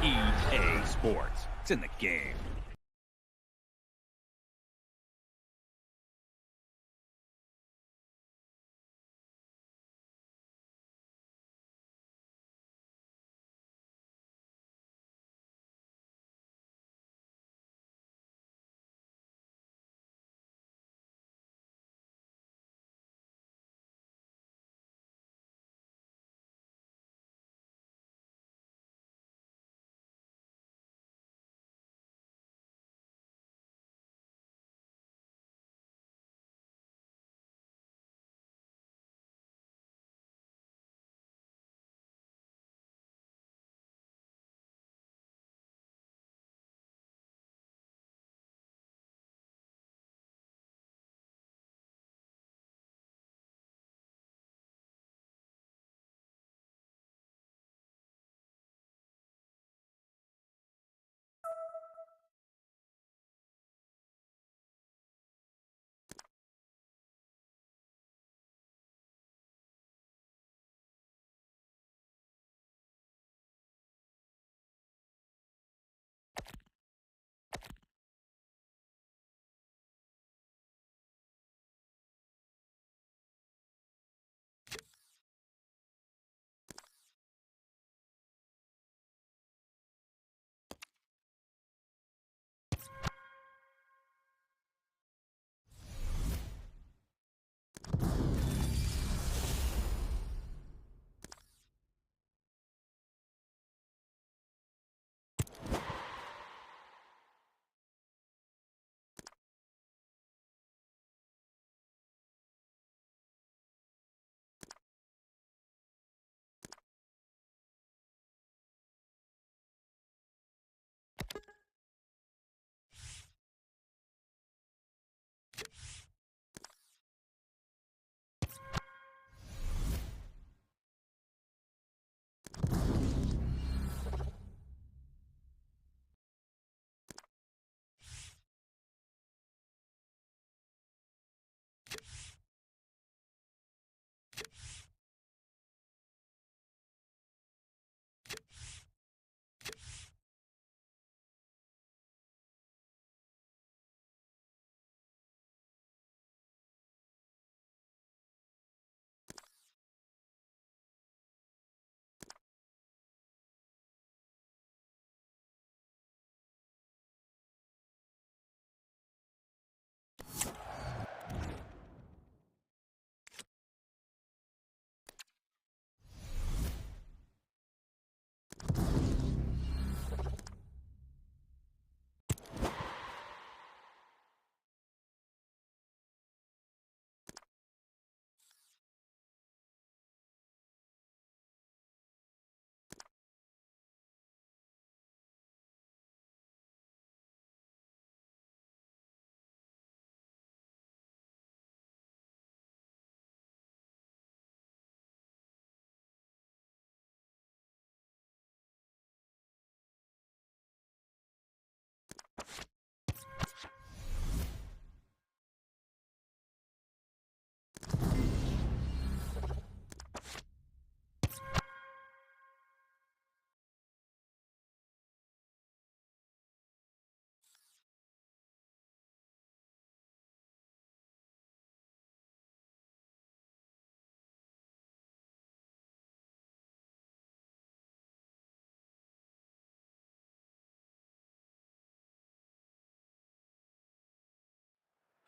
EA Sports. It's in the game.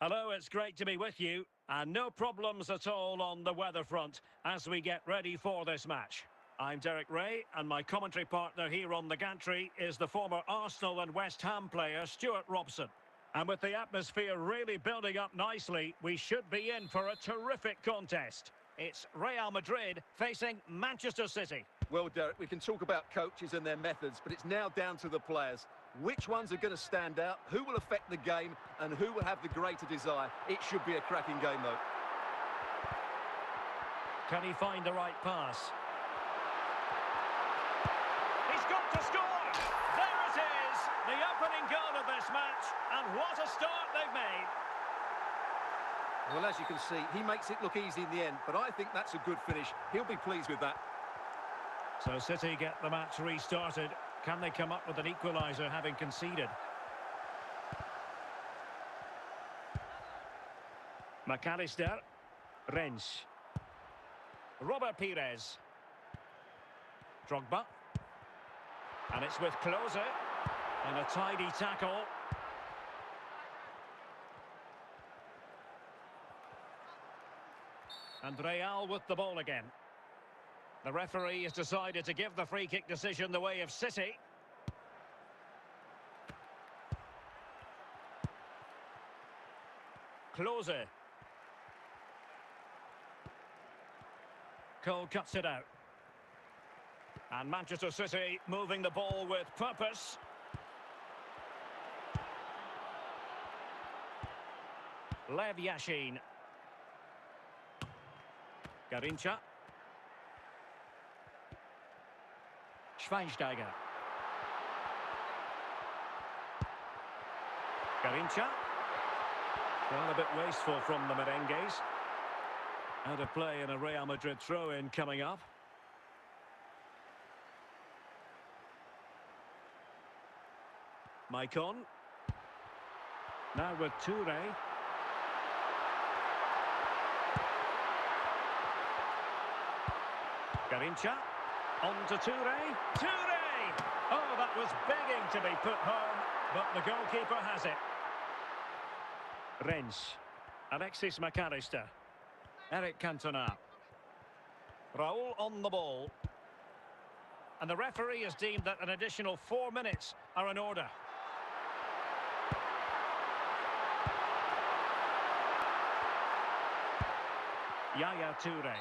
Hello, it's great to be with you, and no problems at all on the weather front as we get ready for this match. I'm Derek Ray, and my commentary partner here on the gantry is the former Arsenal and West Ham player Stuart Robson. And with the atmosphere really building up nicely, we should be in for a terrific contest. It's Real Madrid facing Manchester City. Well, Derek, we can talk about coaches and their methods, but it's now down to the players. Which ones are going to stand out, who will affect the game, and who will have the greater desire? It should be a cracking game, though. Can he find the right pass? He's got to score! There it is! The opening goal of this match, and what a start they've made! Well, as you can see, he makes it look easy in the end, but I think that's a good finish. He'll be pleased with that. So City get the match restarted. Can they come up with an equaliser having conceded? McAllister. Rensch. Robert Pires. Drogba. And it's with Klose. And a tidy tackle. And Real with the ball again. The referee has decided to give the free kick decision the way of City. Klose. Cole cuts it out. And Manchester City moving the ball with purpose. Lev Yashin. Garincha. Schweinsteiger. Garincha. Well, a bit wasteful from the Merengues. Out of play in a Real Madrid throw-in coming up. Maicon. Now with Toure. Garincha. On to Toure. Toure! Oh, that was begging to be put home, but the goalkeeper has it. Rensch. Alexis McAllister. Eric Cantona. Raul on the ball. And the referee has deemed that an additional 4 minutes are in order. Yaya Toure.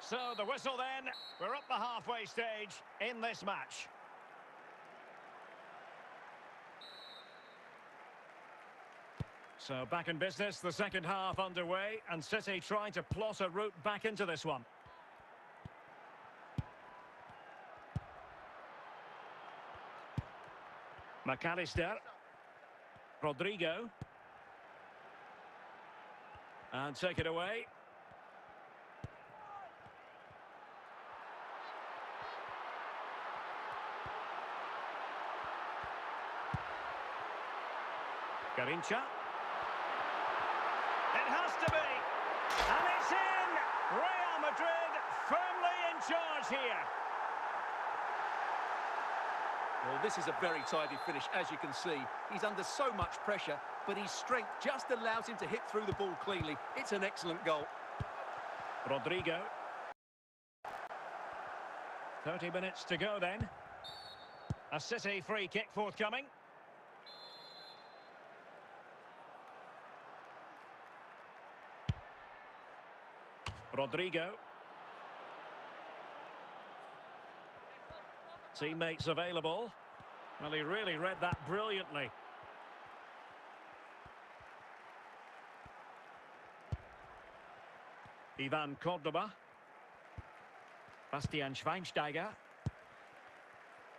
So the whistle then, we're up the halfway stage in this match. So back in business, the second half underway, and City trying to plot a route back into this one. McAllister. Rodrigo. And take it away. Garincha. It has to be. And it's in! Real Madrid firmly in charge here. Well, this is a very tidy finish, as you can see. He's under so much pressure, but his strength just allows him to hit through the ball cleanly. It's an excellent goal. Rodrigo. 30 minutes to go then. A City free kick forthcoming. Rodrigo. Teammates available. Well, he really read that brilliantly. Ivan Cordoba. Bastian Schweinsteiger.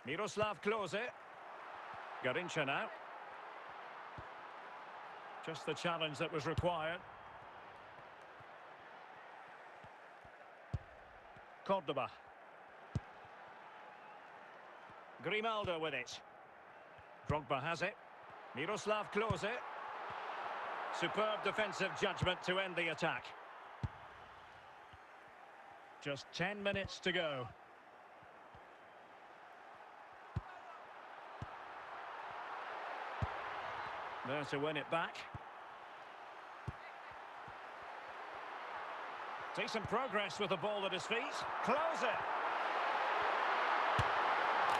Miroslav Klose. Garincha now. Just the challenge that was required. Cordoba. Grimaldo with it. Drogba has it. Miroslav Klose. Superb defensive judgment to end the attack. Just 10 minutes to go. There to win it back. Decent progress with the ball at his feet. Close it.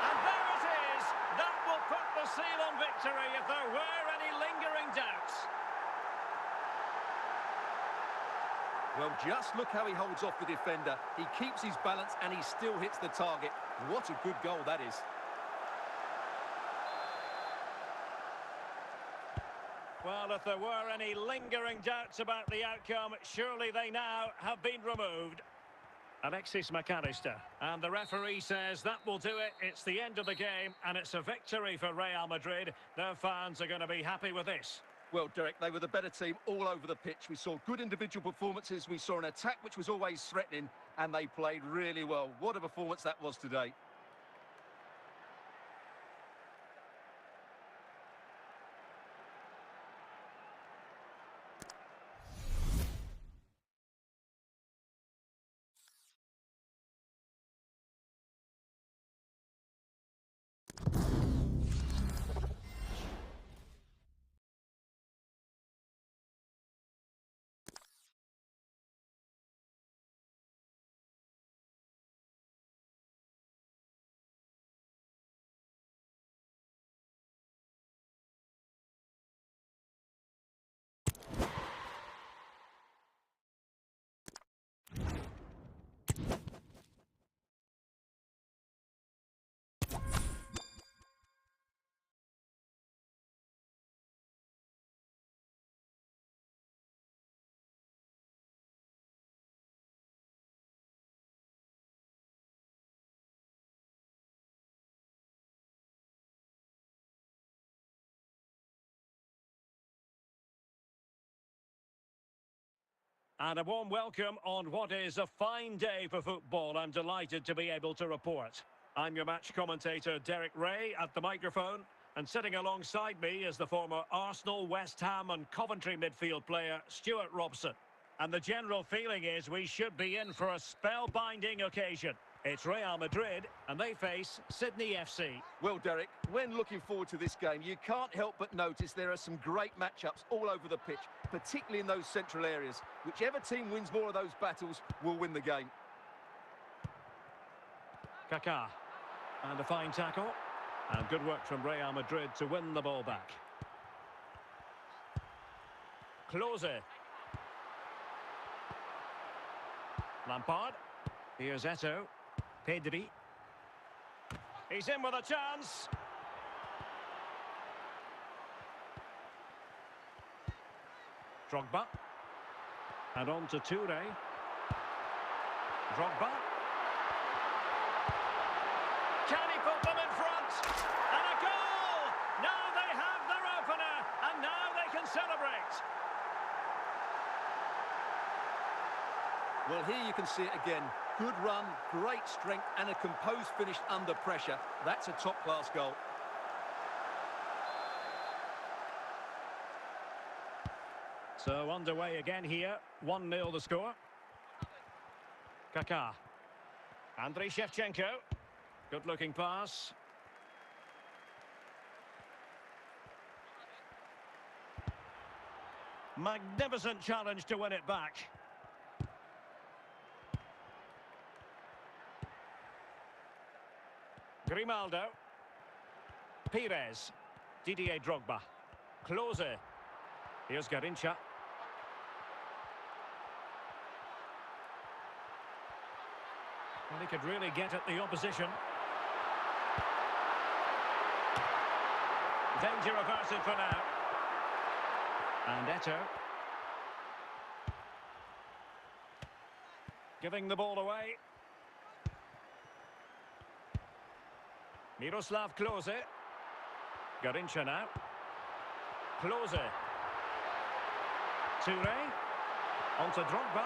And there it is. That will put the seal on victory if there were any lingering doubts. Well, just look how he holds off the defender. He keeps his balance and he still hits the target. What a good goal that is. Well, if there were any lingering doubts about the outcome, surely they now have been removed. Alexis McAllister. And the referee says that will do it. It's the end of the game, and it's a victory for Real Madrid. Their fans are going to be happy with this. Well, Derek, they were the better team all over the pitch. We saw good individual performances. We saw an attack which was always threatening. and they played really well. What a performance that was today. And a warm welcome on what is a fine day for football. I'm delighted to be able to report. I'm your match commentator, Derek Ray, at the microphone. And sitting alongside me is the former Arsenal, West Ham and Coventry midfield player, Stuart Robson. And the general feeling is we should be in for a spellbinding occasion. It's Real Madrid, and they face Sydney FC. Well, Derek, when looking forward to this game, you can't help but notice there are some great matchups all over the pitch, particularly in those central areas. Whichever team wins more of those battles will win the game. Kaká. And a fine tackle. And good work from Real Madrid to win the ball back. Klose. Lampard. Here's Eto'o. Pedri. He's in with a chance. Drogba. And on to Toure. Drogba. Can he put them in front? And a goal! Now they have their opener, and now they can celebrate. Well, here you can see it again. Good run, great strength, and a composed finish under pressure. That's a top-class goal. So underway again here. 1-0 the score. Kaká. Andriy Shevchenko. Good-looking pass. Magnificent challenge to win it back. Grimaldo. Pires. Didier Drogba. Klose. Here's Garincha. Well, he could really get at the opposition. Danger averted for now. And Eto'o. Giving the ball away. Miroslav Klose. Garincha now. Klose. Toure. On to Drogba.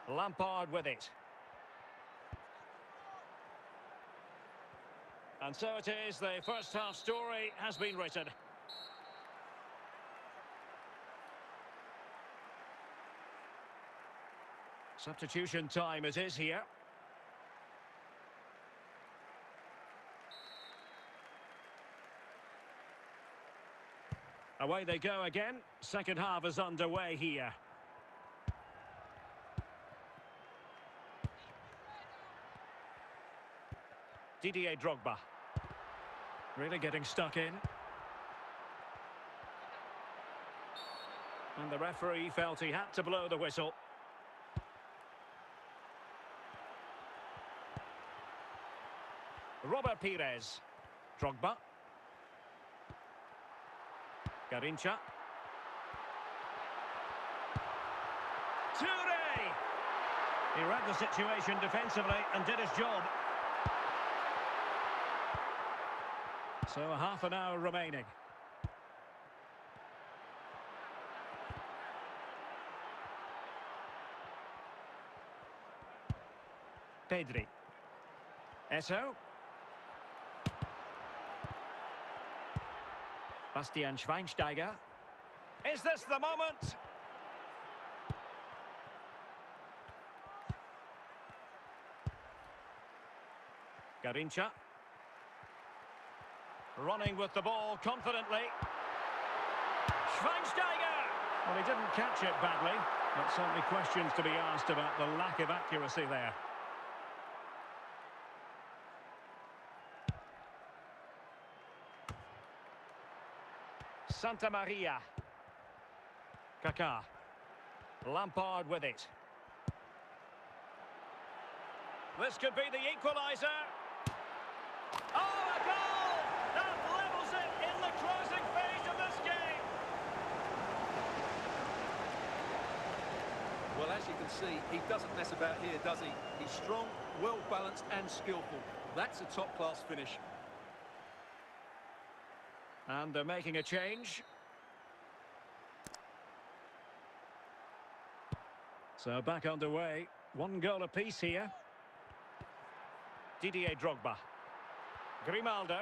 Lampard with it. And so it is, the first half story has been written. Substitution time it is here. Away they go again. Second half is underway here. Didier Drogba. Really getting stuck in. And the referee felt he had to blow the whistle. Robert Pires. Drogba. Garincha. Toure! He read the situation defensively and did his job. So half an hour remaining. Pedri. Eto. Bastian Schweinsteiger. Is this the moment? Garincha. Running with the ball confidently. Schweinsteiger! Well, he didn't catch it badly, but certainly questions to be asked about the lack of accuracy there. Santa Maria. Kaká. Lampard with it. This could be the equaliser. Oh, a goal! That levels it in the closing phase of this game. Well, as you can see, he doesn't mess about here, does he? He's strong, well-balanced and skillful. That's a top-class finish. And they're making a change. So back underway. One goal apiece here. Didier Drogba. Grimaldo.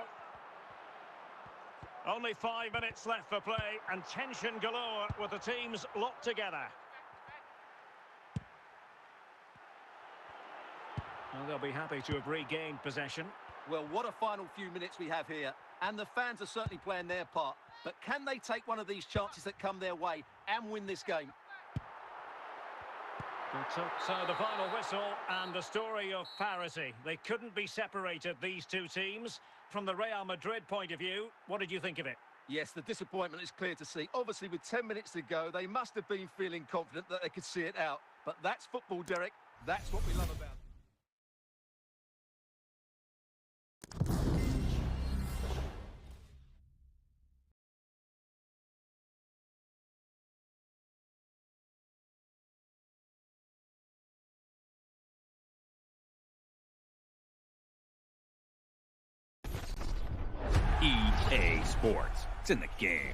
Only 5 minutes left for play and tension galore with the teams locked together. Well, they'll be happy to have regained possession. Well, what a final few minutes we have here. And the fans are certainly playing their part. But can they take one of these chances that come their way and win this game? So the final whistle and the story of parity. They couldn't be separated, these two teams. From the Real Madrid point of view, what did you think of it? Yes, the disappointment is clear to see. Obviously, with 10 minutes to go, they must have been feeling confident that they could see it out. But that's football, Derek. That's what we love about it. EA Sports. It's in the game.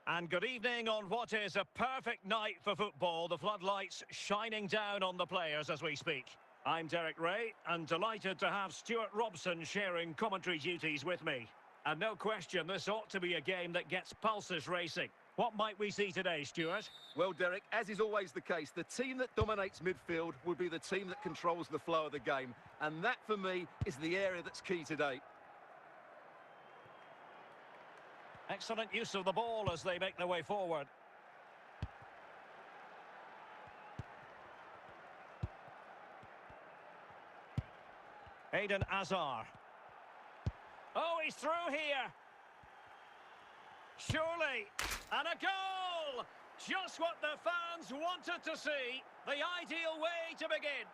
And good evening on what is a perfect night for football. The floodlights shining down on the players as we speak. I'm Derek Ray, and delighted to have Stuart Robson sharing commentary duties with me. And no question, this ought to be a game that gets pulses racing. What might we see today, Stuart? Well, Derek, as is always the case, the team that dominates midfield will be the team that controls the flow of the game. And that, for me, is the area that's key today. Excellent use of the ball as they make their way forward. Eden Hazard. Oh, he's through here. Surely. And a goal! Just what the fans wanted to see. The ideal way to begin.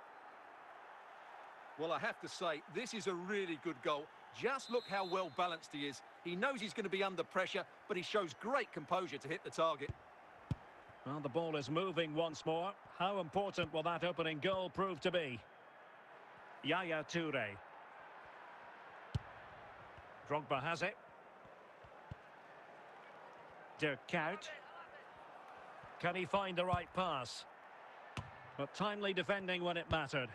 Well, I have to say, this is a really good goal. Just look how well balanced he is. He knows he's going to be under pressure, but he shows great composure to hit the target. Well, the ball is moving once more. How important will that opening goal prove to be? Yaya Toure. Drogba has it. Dirk Kuyt. Can he find the right pass? But timely defending when it mattered.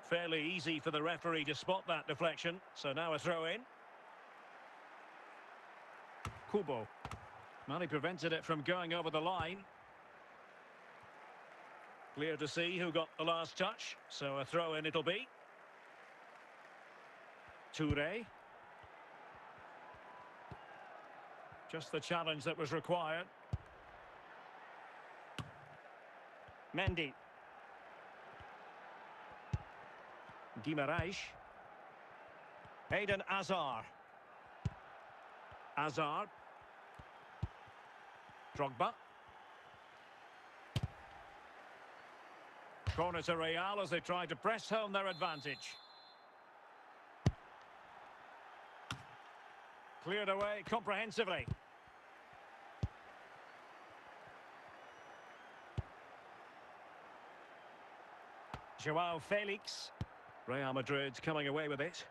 Fairly easy for the referee to spot that deflection. So now a throw in. Kubo. Well, he prevented it from going over the line. Clear to see who got the last touch. So a throw in it'll be. Toure. Just the challenge that was required. Mendy. Guimaraes. Eden Hazard. Hazard. Drogba. Corner to Real as they try to press home their advantage. Cleared away comprehensively. Joao Felix. Real Madrid coming away with it.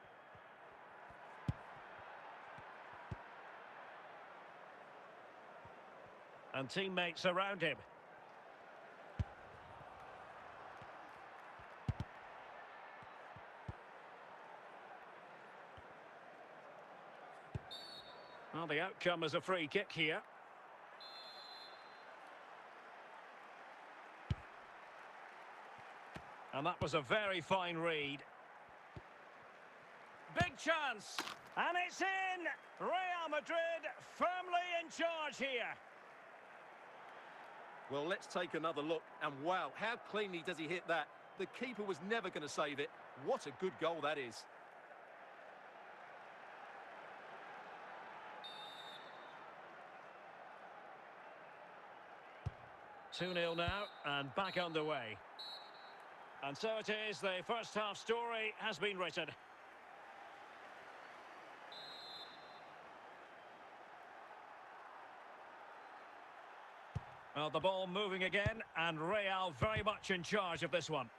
And teammates around him. Well, the outcome is a free kick here. And that was a very fine read. Big chance. And it's in. Real Madrid firmly in charge here. Well, let's take another look. And wow, how cleanly does he hit that? The keeper was never going to save it. What a good goal that is. Two 0 now and back underway. And so it is, the first half story has been written. Well, the ball moving again, and Real very much in charge of this one.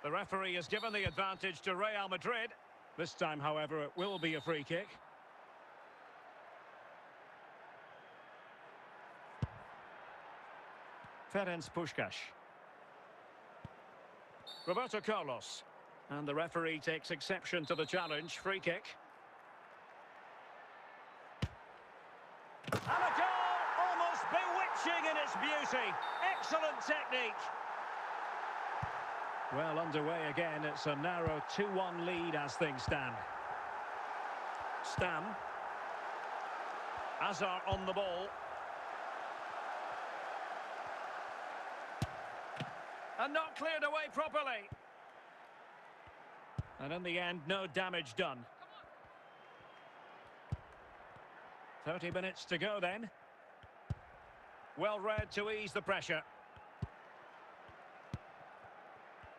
The referee has given the advantage to Real Madrid. This time, however, it will be a free kick. Ferenc Puskás. Roberto Carlos. And the referee takes exception to the challenge. Free kick. And a goal! Almost bewitching in its beauty. Excellent technique. Well, underway again. It's a narrow 2-1 lead as things stand. Stam. Hazard on the ball. And not cleared away properly. And in the end, no damage done. 30 minutes to go then. Well read to ease the pressure.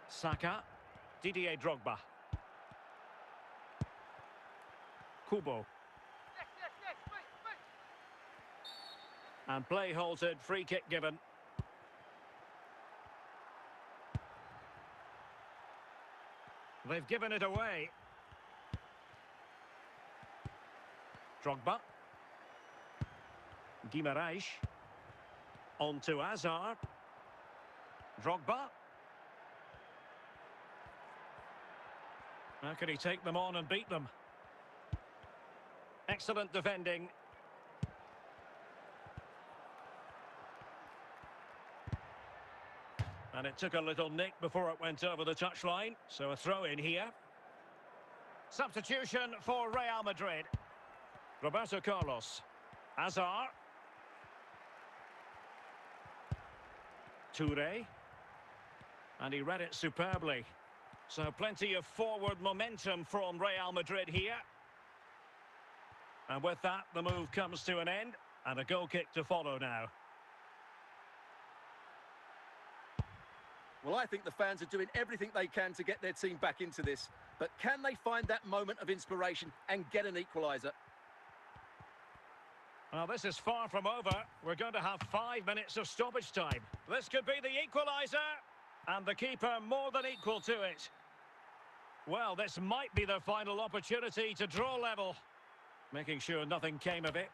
Saka. Didier Drogba. Kubo. And play halted, free kick given. They've given it away. Drogba. Guimaraes. On to Hazard. Drogba. How can he take them on and beat them? Excellent defending. And it took a little nick before it went over the touchline. So a throw in here. Substitution for Real Madrid. Roberto Carlos. Hazard. Toure. And he read it superbly. So plenty of forward momentum from Real Madrid here. And with that, the move comes to an end. And a goal kick to follow now. Well, I think the fans are doing everything they can to get their team back into this. But can they find that moment of inspiration and get an equaliser? Well, this is far from over. We're going to have 5 minutes of stoppage time. This could be the equaliser. And the keeper more than equal to it. Well, this might be their final opportunity to draw level. Making sure nothing came of it.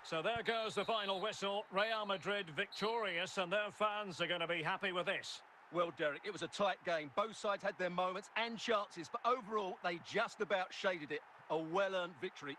So there goes the final whistle. Real Madrid victorious, and their fans are going to be happy with this. Well, Derek, it was a tight game. Both sides had their moments and chances, but overall, they just about shaded it. A well-earned victory.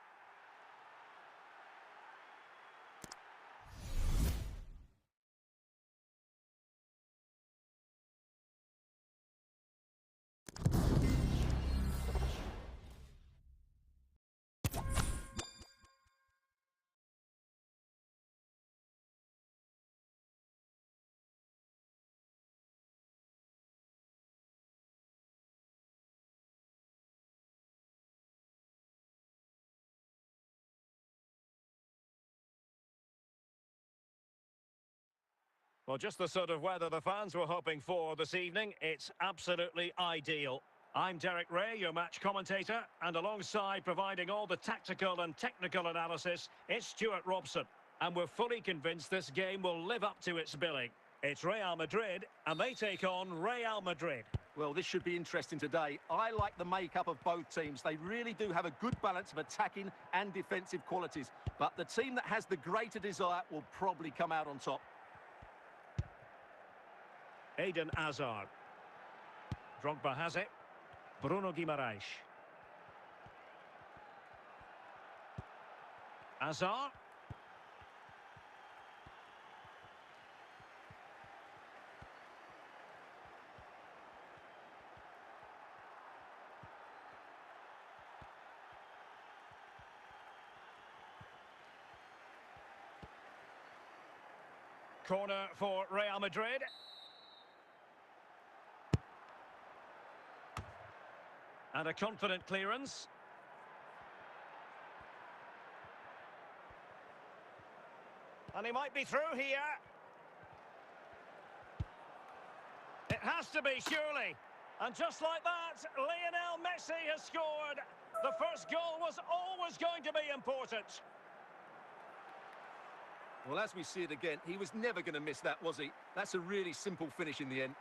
Well, just the sort of weather the fans were hoping for this evening. It's absolutely ideal. I'm Derek Ray, your match commentator, and alongside providing all the tactical and technical analysis, it's Stuart Robson. And we're fully convinced this game will live up to its billing. It's Real Madrid, and they take on Real Madrid. Well, this should be interesting today. I like the makeup of both teams. They really do have a good balance of attacking and defensive qualities. But the team that has the greater desire will probably come out on top. Eden Hazard. Drogba has it. Bruno Guimaraes. Hazard. Corner for Real Madrid. And a confident clearance. And he might be through here. It has to be, surely. And just like that, Lionel Messi has scored. The first goal was always going to be important. Well, as we see it again, he was never going to miss that, was he? That's a really simple finish in the end.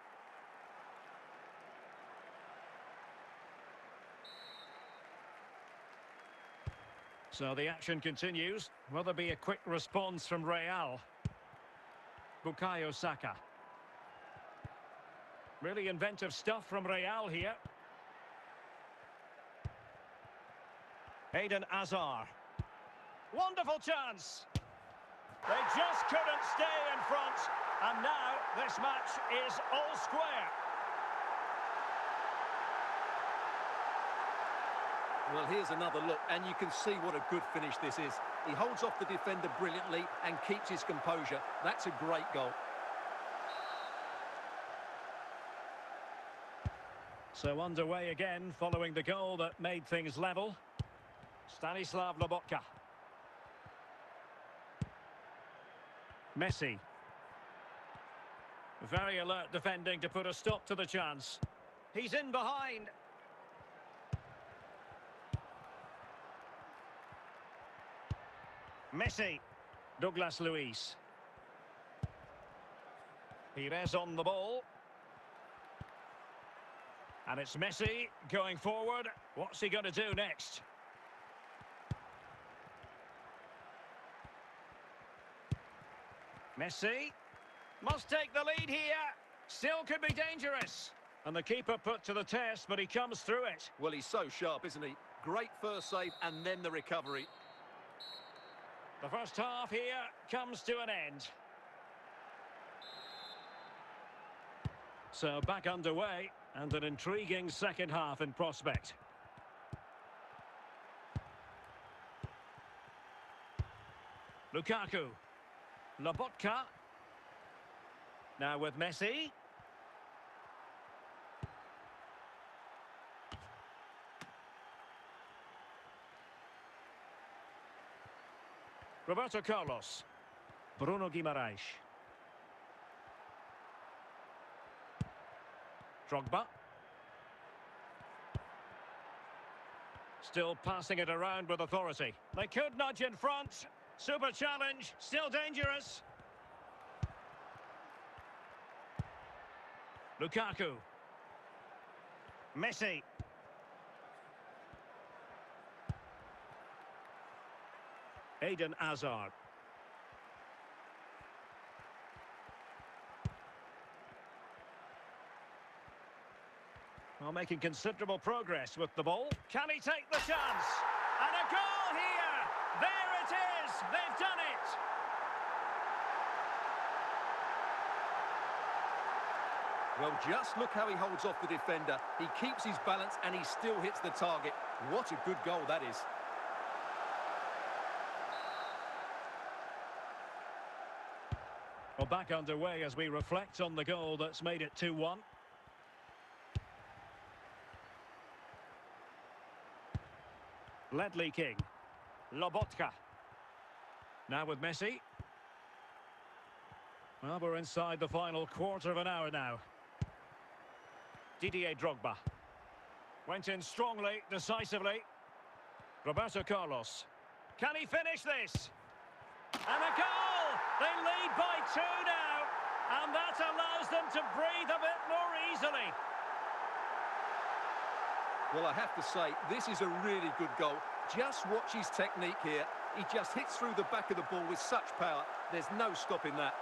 So the action continues. Will there be a quick response from Real? Bukayo Saka. Really inventive stuff from Real here. Eden Hazard. Wonderful chance. They just couldn't stay in front. And now this match is all square. Well, here's another look, and you can see what a good finish this is. He holds off the defender brilliantly and keeps his composure. That's a great goal. So underway again, following the goal that made things level. Stanislav Lobotka. Messi. Very alert defending to put a stop to the chance. He's in behind. Messi. Douglas Luiz. Pires on the ball. And it's Messi going forward. What's he going to do next? Messi must take the lead here. Still could be dangerous. And the keeper put to the test, but he comes through it. Well, he's so sharp, isn't he? Great first save and then the recovery. The first half here comes to an end. So back underway and an intriguing second half in prospect. Lukaku. Lobotka. Now with Messi. Roberto Carlos. Bruno Guimaraes. Drogba. Still passing it around with authority. They could nudge in front. Super challenge, still dangerous. Lukaku. Messi. Eden Hazard. Well, making considerable progress with the ball. Can he take the chance? And a goal here! There it is! They've done it! Well, just look how he holds off the defender. He keeps his balance and he still hits the target. What a good goal that is. Well, back underway as we reflect on the goal that's made it 2-1. Ledley King. Lobotka. Now with Messi. Well, we're inside the final quarter of an hour now. Didier Drogba. Went in strongly, decisively. Roberto Carlos. Can he finish this? And a goal! They lead by 2 now. And that allows them to breathe a bit more easily. Well, I have to say, this is a really good goal. Just watch his technique here. He just hits through the back of the ball with such power. There's no stopping that.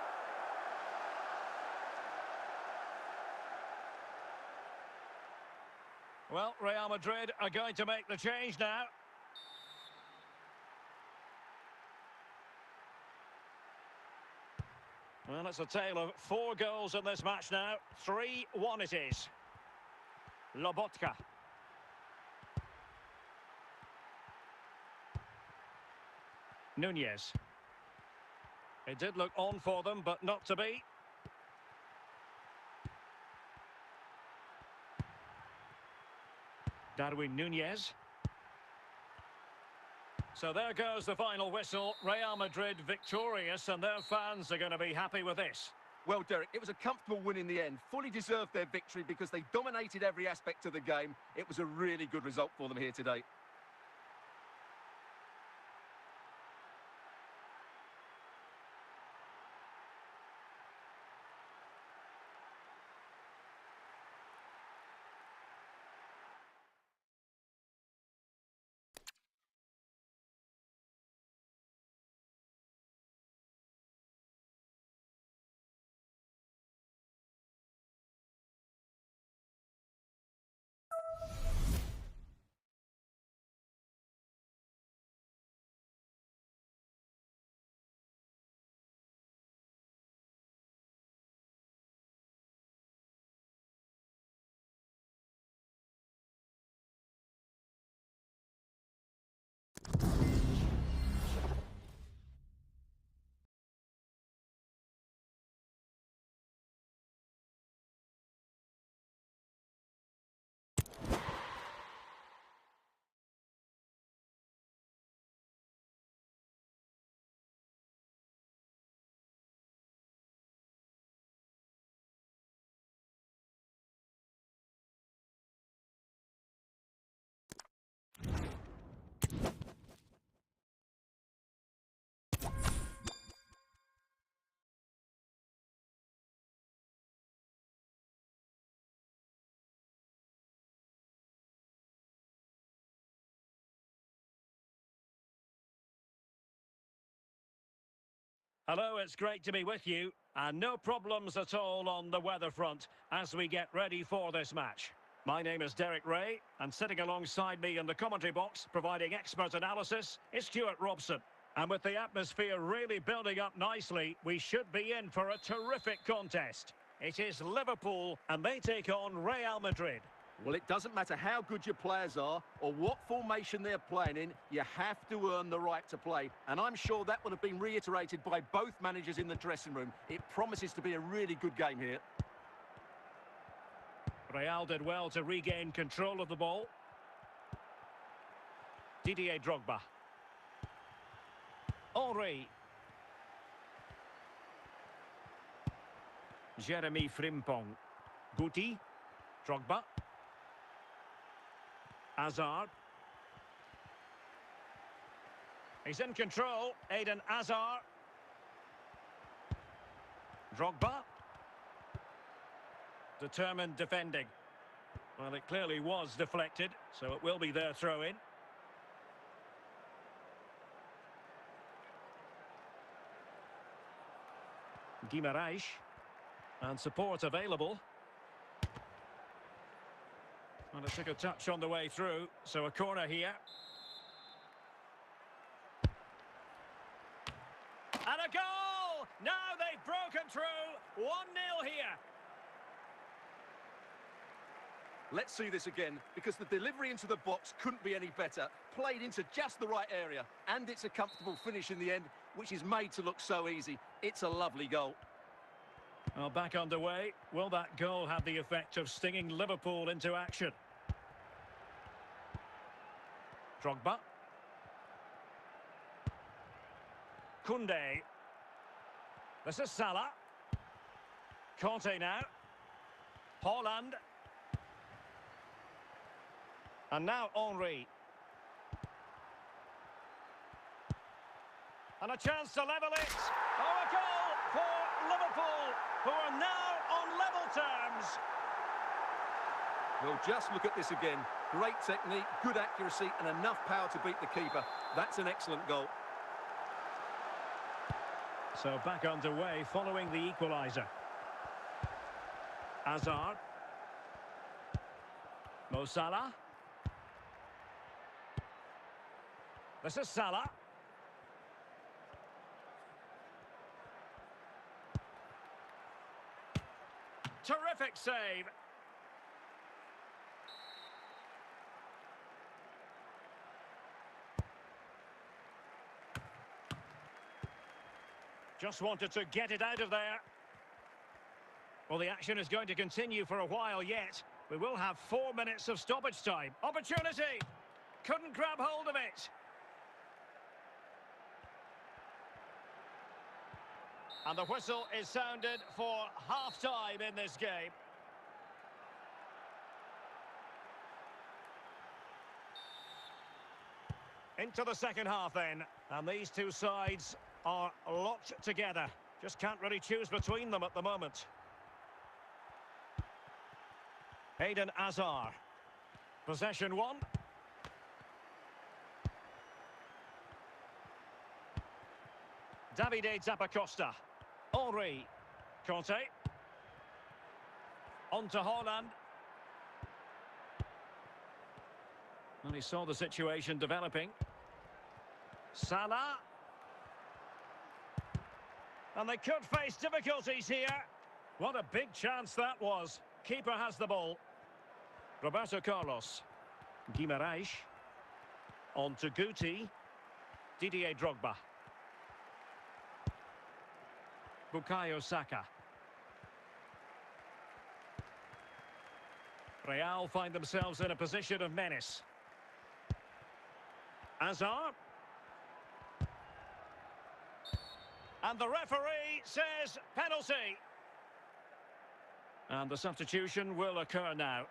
Well, Real Madrid are going to make the change now. Well, it's a tale of 4 goals in this match now. 3-1 it is. Lobotka. Nunez. It did look on for them, but not to be. Darwin Nunez. So there goes the final whistle. Real Madrid victorious, and their fans are going to be happy with this. Well, Derek, it was a comfortable win in the end. Fully deserved their victory because they dominated every aspect of the game. It was a really good result for them here today. Hello, it's great to be with you, and no problems at all on the weather front as we get ready for this match. My name is Derek Ray, and sitting alongside me in the commentary box, providing expert analysis, is Stuart Robson. And with the atmosphere really building up nicely, we should be in for a terrific contest. It is Liverpool, and they take on Real Madrid. Well, it doesn't matter how good your players are or what formation they're playing in, you have to earn the right to play. And I'm sure that would have been reiterated by both managers in the dressing room. It promises to be a really good game here. Real did well to regain control of the ball. Didier Drogba. Henry. Jeremy Frimpong. Guti. Drogba. Hazard. He's in control. Eden Hazard. Drogba. Determined defending. Well, it clearly was deflected, so it will be their throw-in. Guimaraes. And support available. And it took a touch on the way through, so a corner here. And a goal! Now they've broken through. 1-0 here. Let's see this again, because the delivery into the box couldn't be any better. Played into just the right area, and it's a comfortable finish in the end, which is made to look so easy. It's a lovely goal. Well, back underway. Will that goal have the effect of stinging Liverpool into action? Drogba. Koundé. This is Salah. Conte now. Haaland. And now Henry. And a chance to level it. Oh, a goal for Liverpool, who are now on level terms. Well, just look at this again. Great technique, good accuracy, and enough power to beat the keeper. That's an excellent goal. So back underway following the equaliser. Hazard. Mo Salah. This is Salah. Terrific save. Just wanted to get it out of there. Well, the action is going to continue for a while yet. We will have 4 minutes of stoppage time. Opportunity! Couldn't grab hold of it. And the whistle is sounded for half-time in this game. Into the second half then. And these two sides are locked together. Just can't really choose between them at the moment. Eden Hazard. Possession one. Davide Zappacosta. Henry. Conte. On to Haaland. And he saw the situation developing. Salah. And they could face difficulties here. What a big chance that was. Keeper has the ball. Roberto Carlos. Guimaraes. On to Guti. Didier Drogba. Bukayo Saka. Real find themselves in a position of menace. Hazard. And the referee says penalty. And the substitution will occur now.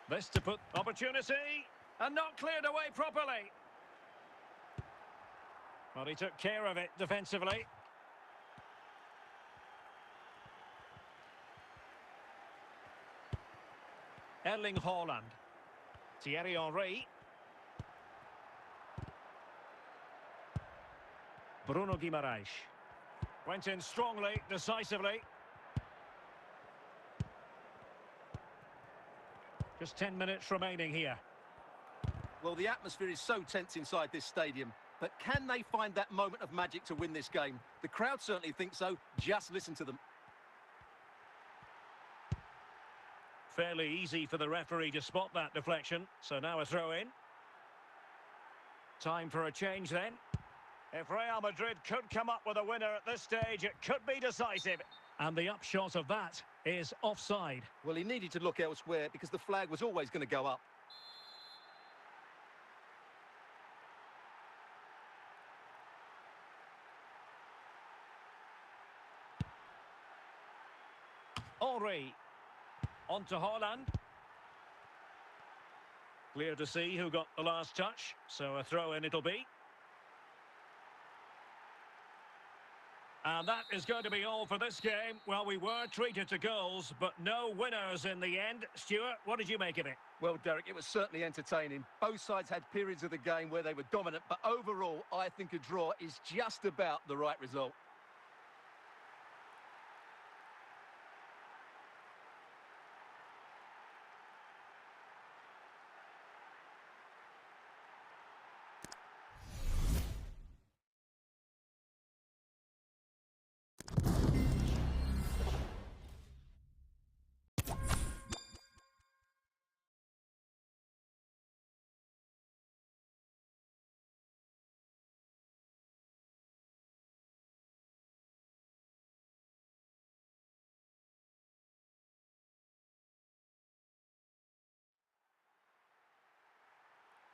This to put opportunity and not cleared away properly. Well, he took care of it defensively. Erling Haaland. Thierry Henry. Bruno Guimaraes. Went in strongly, decisively. Just 10 minutes remaining here. Well, the atmosphere is so tense inside this stadium, but can they find that moment of magic to win this game? The crowd certainly think so. Just listen to them. Fairly easy for the referee to spot that deflection. So now a throw-in. Time for a change then. If Real Madrid could come up with a winner at this stage, it could be decisive. And the upshot of that is offside. Well, he needed to look elsewhere because the flag was always going to go up. Henry. On to Haaland. Clear to see who got the last touch, so a throw-in it'll be. And that is going to be all for this game. Well, we were treated to goals, but no winners in the end. Stuart, what did you make of it? Well, Derek, it was certainly entertaining. Both sides had periods of the game where they were dominant, but overall, I think a draw is just about the right result.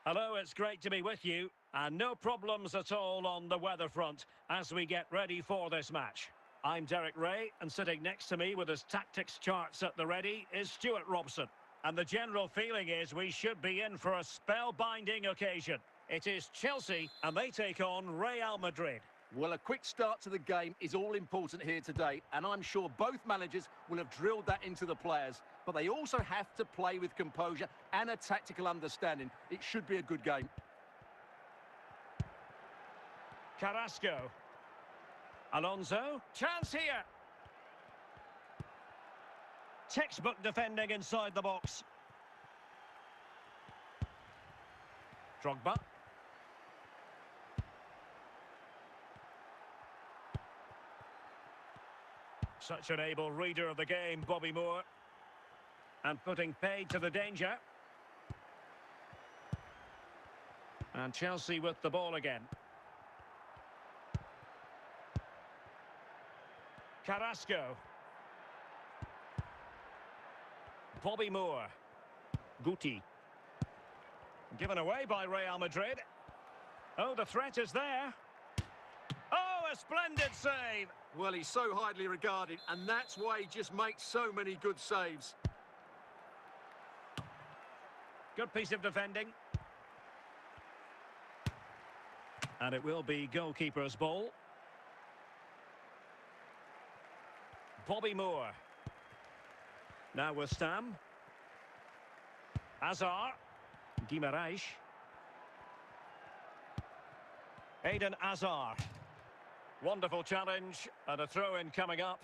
Hello, it's great to be with you. And no problems at all on the weather front as we get ready for this match. I'm Derek Ray, and sitting next to me with his tactics charts at the ready is Stuart Robson. And the general feeling is we should be in for a spellbinding occasion. It is Chelsea, and they take on Real Madrid. Well, a quick start to the game is all important here today, and I'm sure both managers will have drilled that into the players. But they also have to play with composure and a tactical understanding. It should be a good game. Carrasco. Alonso. Chance here. Textbook defending inside the box. Drogba. Such an able reader of the game, Bobby Moore. And putting paid to the danger. And Chelsea with the ball again. Carrasco. Bobby Moore. Guti. Given away by Real Madrid. Oh, the threat is there. Oh, a splendid save. Well, he's so highly regarded, and that's why he just makes so many good saves. Good piece of defending. And it will be goalkeeper's ball. Bobby Moore. Now with Stam. Hazard. Guimaraes. Eden Hazard. Wonderful challenge, and a throw-in coming up.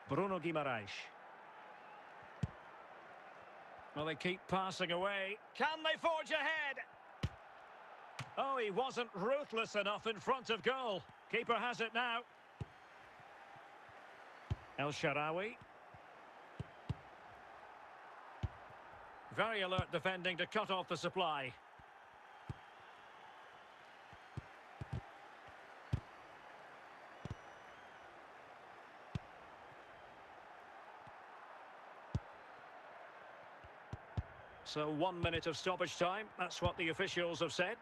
Bruno Guimaraes. Well, they keep passing away. Can they forge ahead? Oh, he wasn't ruthless enough in front of goal. Keeper has it now. El Shaarawy. Very alert defending to cut off the supply. So 1 minute of stoppage time, that's what the officials have said.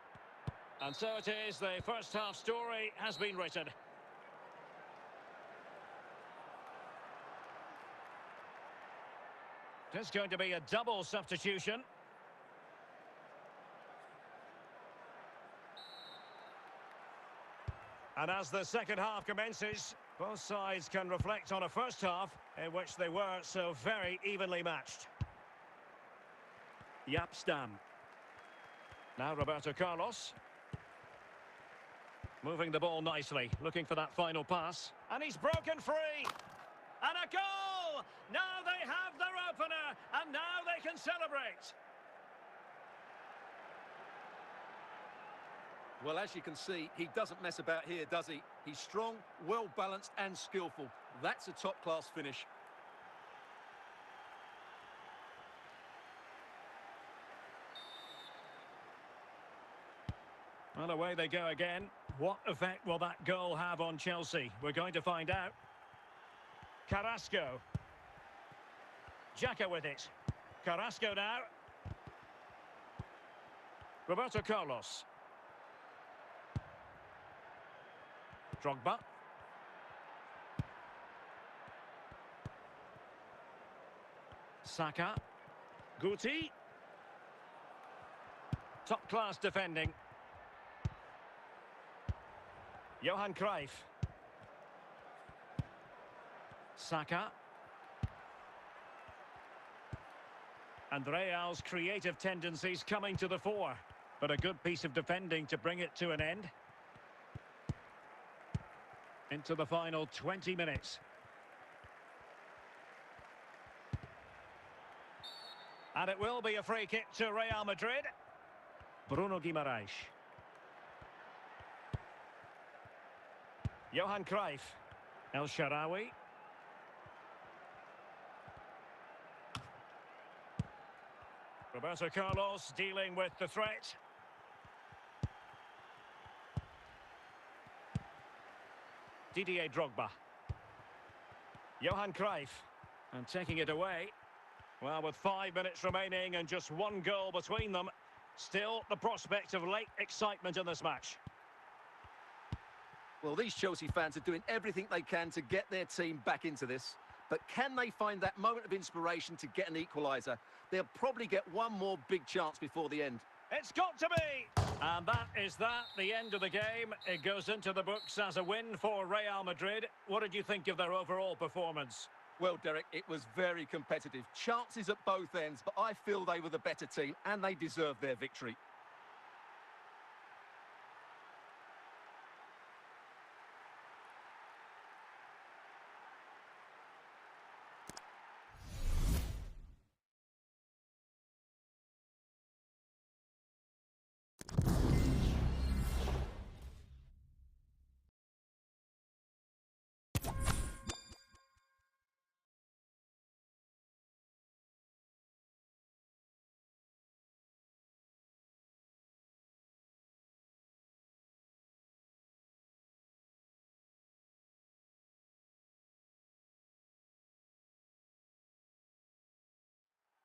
And so it is, the first half story has been written. It's going to be a double substitution. And as the second half commences, both sides can reflect on a first half in which they were so very evenly matched. Jaap Stam. Now Roberto Carlos. Moving the ball nicely, looking for that final pass. And he's broken free. And a goal! Now they have their opener, and now they can celebrate. Well, as you can see, he doesn't mess about here, does he? He's strong, well-balanced and skillful. That's a top-class finish. Well, away they go again. What effect will that goal have on Chelsea? We're going to find out. Carrasco. Xhaka with it. Carrasco now. Roberto Carlos. Drogba. Saka. Guti. Top-class defending. Johan Cruyff. Saka. And Real's creative tendencies coming to the fore. But a good piece of defending to bring it to an end. Into the final 20 minutes. And it will be a free kick to Real Madrid. Bruno Guimaraes. Johan Cruyff. El Shaarawy. Roberto Carlos dealing with the threat. Didier Drogba. Johan Cruyff. And taking it away. Well, with 5 minutes remaining and just one goal between them, still the prospect of late excitement in this match. Well, these Chelsea fans are doing everything they can to get their team back into this. But can they find that moment of inspiration to get an equaliser? They'll probably get one more big chance before the end. It's got to be! And that is that, the end of the game. It goes into the books as a win for Real Madrid. What did you think of their overall performance? Well, Derek, it was very competitive. Chances at both ends, but I feel they were the better team and they deserved their victory.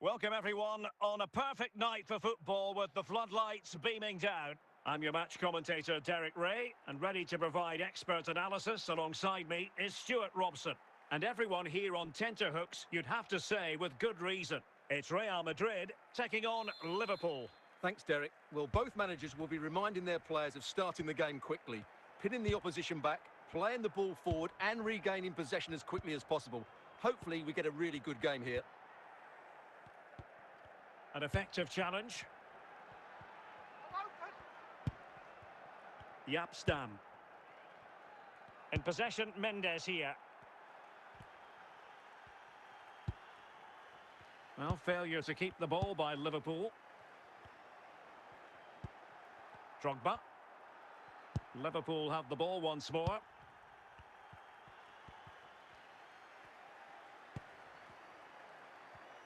Welcome everyone on a perfect night for football with the floodlights beaming down. I'm your match commentator Derek Ray, and ready to provide expert analysis alongside me is Stuart Robson. And everyone here on tenterhooks, you'd have to say with good reason. It's Real Madrid taking on Liverpool. Thanks, Derek. Well, both managers will be reminding their players of starting the game quickly, pinning the opposition back, playing the ball forward and regaining possession as quickly as possible. Hopefully we get a really good game here. An effective challenge. Yapstam. In possession, Mendes here. Well, failure to keep the ball by Liverpool. Drogba. Liverpool have the ball once more.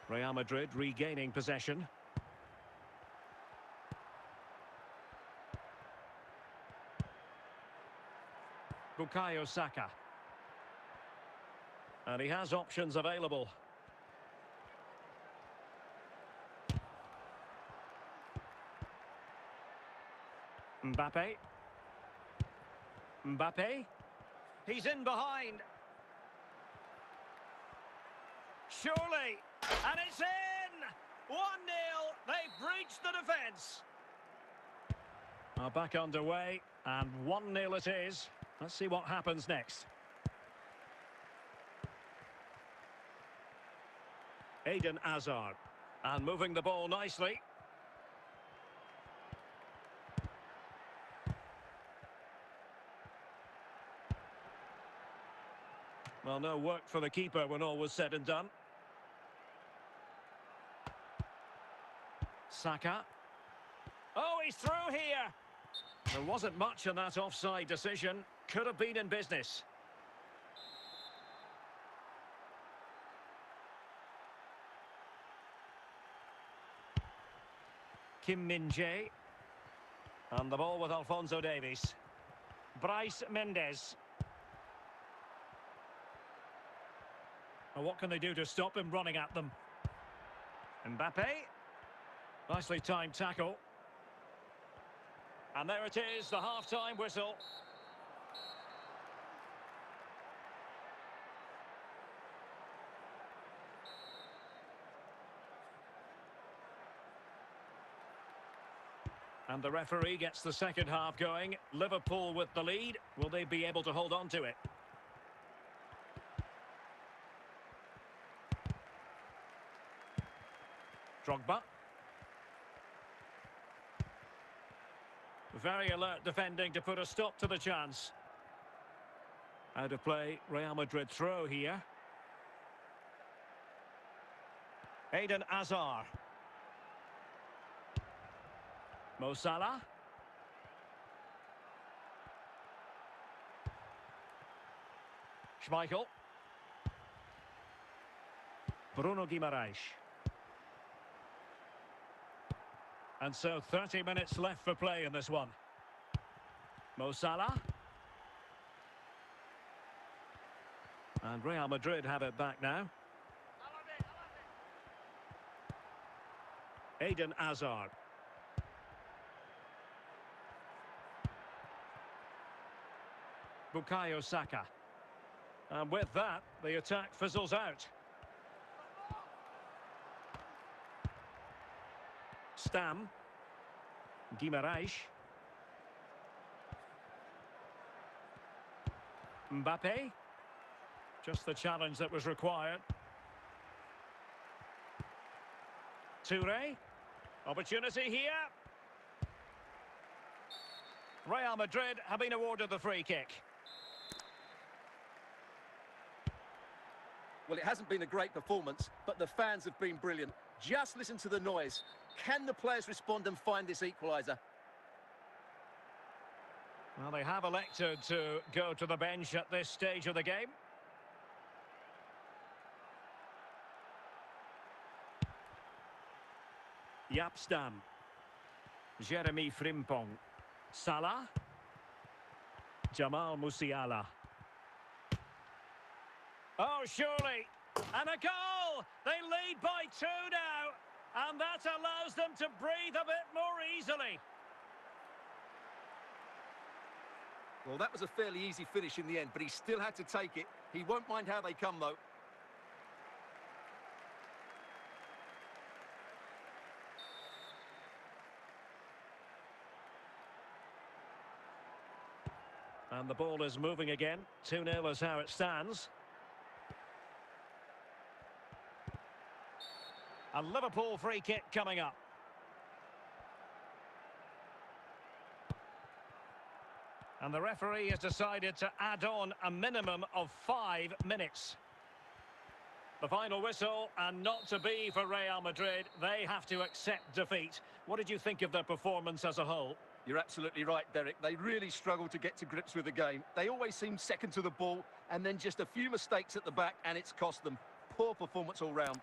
Real Madrid regaining possession. Bukayo Saka. And he has options available. Mbappe. Mbappe. He's in behind. Surely. And it's in! 1-0. They've breached the defence. Back underway. And 1-0 it is. Let's see what happens next. Eden Hazard. And moving the ball nicely. Well, no work for the keeper when all was said and done. Saka. Oh, he's through here. There wasn't much in that offside decision. Could have been in business. Kim Min-jae. And the ball with Alphonso Davies. Bryce Mendes. Well, what can they do to stop him running at them? Mbappe. Nicely timed tackle. And there it is, the half-time whistle. And the referee gets the second half going. Liverpool with the lead. Will they be able to hold on to it? Drogba. Very alert defending to put a stop to the chance. Out of play, Real Madrid throw here. Eden Hazard. Mo Salah. Schmeichel. Bruno Guimaraes. And so 30 minutes left for play in this one. Mo Salah. And Real Madrid have it back now. Eden Hazard. Bukayo Saka. And with that, the attack fizzles out. Stam. Guimaraes. Mbappe. Just the challenge that was required. Toure. Opportunity here. Real Madrid have been awarded the free kick. Well, it hasn't been a great performance, but the fans have been brilliant. Just listen to the noise. Can the players respond and find this equaliser? Well, they have elected to go to the bench at this stage of the game. Yapstam. Jeremy Frimpong. Salah. Jamal Musiala. Oh, surely. And a goal! They lead by 2 now. And that allows them to breathe a bit more easily. Well, that was a fairly easy finish in the end, but he still had to take it. He won't mind how they come, though. And the ball is moving again. 2-0 is how it stands. A Liverpool free kick coming up. And the referee has decided to add on a minimum of 5 minutes. The final whistle, and not to be for Real Madrid. They have to accept defeat. What did you think of their performance as a whole? You're absolutely right, Derek. They really struggled to get to grips with the game. They always seem second to the ball, and then just a few mistakes at the back, and it's cost them. Poor performance all round.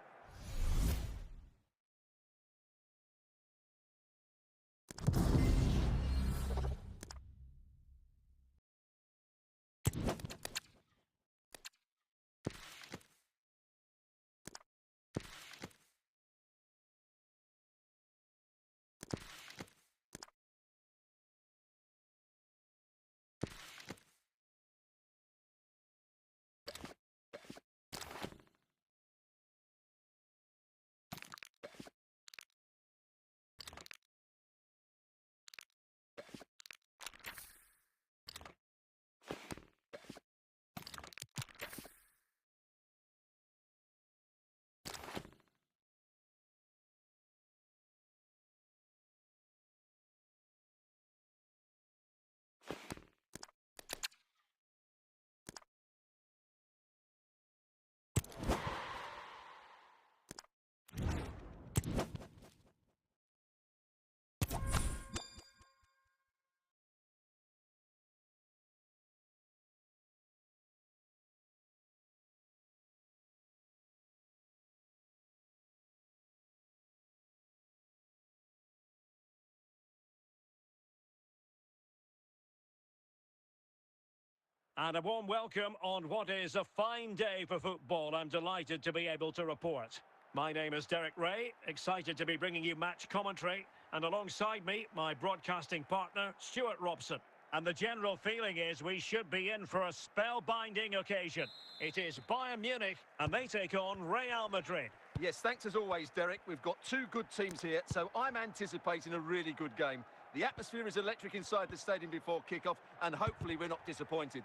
And a warm welcome on what is a fine day for football. I'm delighted to be able to report. My name is Derek Ray, excited to be bringing you match commentary, and alongside me, my broadcasting partner, Stuart Robson. And the general feeling is we should be in for a spellbinding occasion. It is Bayern Munich, and they take on Real Madrid. Yes, thanks as always, Derek. We've got two good teams here, so I'm anticipating a really good game. The atmosphere is electric inside the stadium before kickoff, and hopefully we're not disappointed.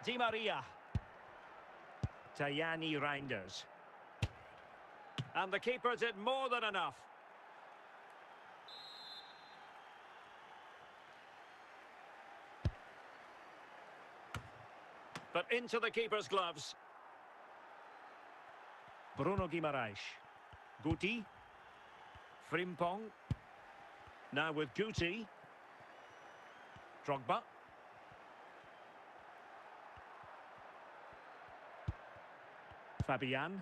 Di Maria. Tajani Reinders. And the keeper did more than enough. But into the keeper's gloves. Bruno Guimaraes. Guti. Frimpong. Now with Guti. Drogba. Fabian.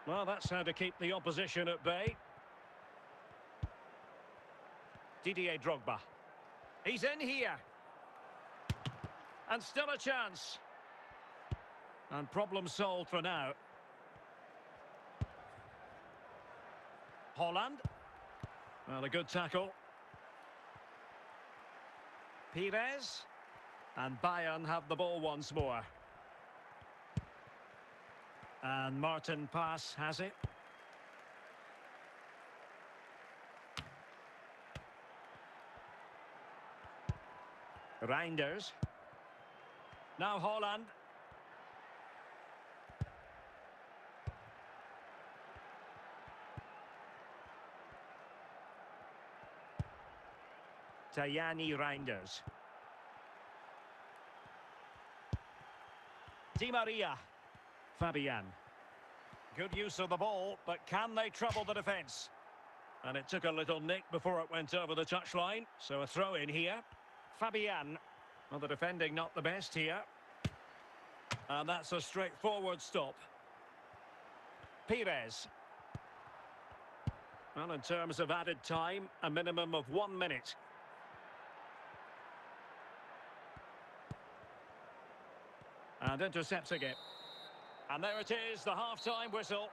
Well, that's how to keep the opposition at bay. Didier Drogba. He's in here. And still a chance. And problem solved for now. Holland. Well, a good tackle. Pires. And Bayern have the ball once more. And Martin Pass has it. Reinders. Now Holland. Tajani Reinders. Di Maria. Fabian. Good use of the ball, but can they trouble the defence? And it took a little nick before it went over the touchline, so a throw in here. Fabian. Well, the defending not the best here. And that's a straightforward stop. Pires. Well, in terms of added time, a minimum of 1 minute. And intercepting it. And there it is, the half-time whistle.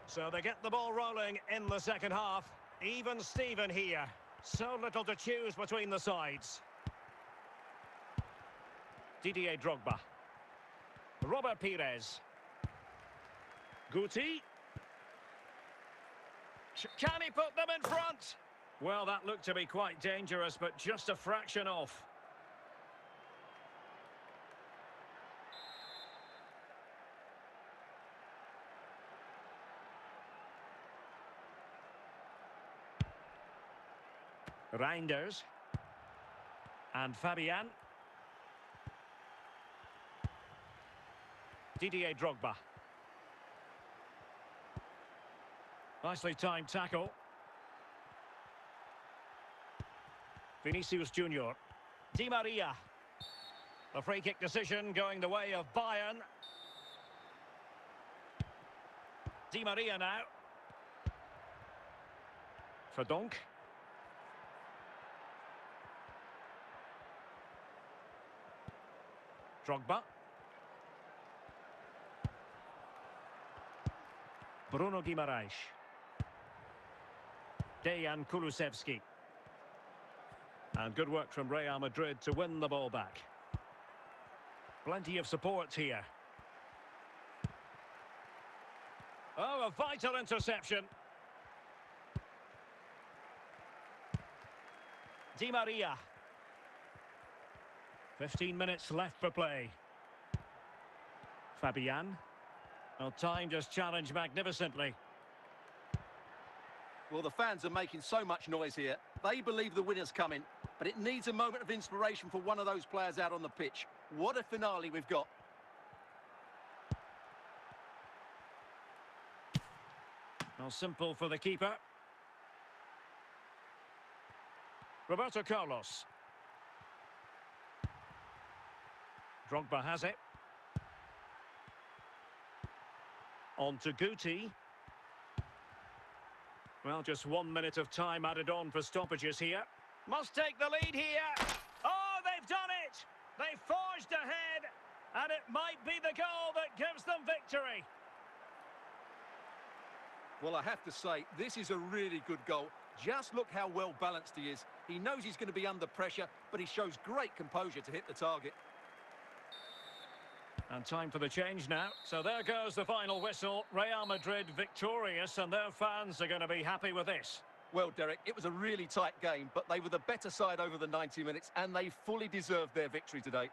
So they get the ball rolling in the second half. Even Steven here. So little to choose between the sides. Didier Drogba. Robert Pires. Guti. Can he put them in front? Well, that looked to be quite dangerous, but just a fraction off. Reinders. And Fabian. Didier Drogba. Nicely timed tackle. Vinicius Junior. Di Maria. The free kick decision going the way of Bayern. Di Maria now. Verdonk. Drogba. Bruno Guimaraes. Dejan Kulusevski. And good work from Real Madrid to win the ball back. Plenty of support here. Oh, a vital interception. Di Maria. 15 minutes left for play. Fabian. Well, time just challenged magnificently. Well, the fans are making so much noise here. They believe the winner's coming, but it needs a moment of inspiration for one of those players out on the pitch. What a finale we've got. Well, simple for the keeper. Roberto Carlos. Drogba has it. On to Guti. Well, just 1 minute of time added on for stoppages here. Must take the lead here. Oh, they've done it! They forged ahead, and it might be the goal that gives them victory. Well, I have to say, this is a really good goal. Just look how well balanced he is. He knows he's going to be under pressure, but he shows great composure to hit the target. And time for the change now. So there goes the final whistle. Real Madrid victorious, and their fans are going to be happy with this. Well, Derek, it was a really tight game, but they were the better side over the 90 minutes, and they fully deserved their victory today.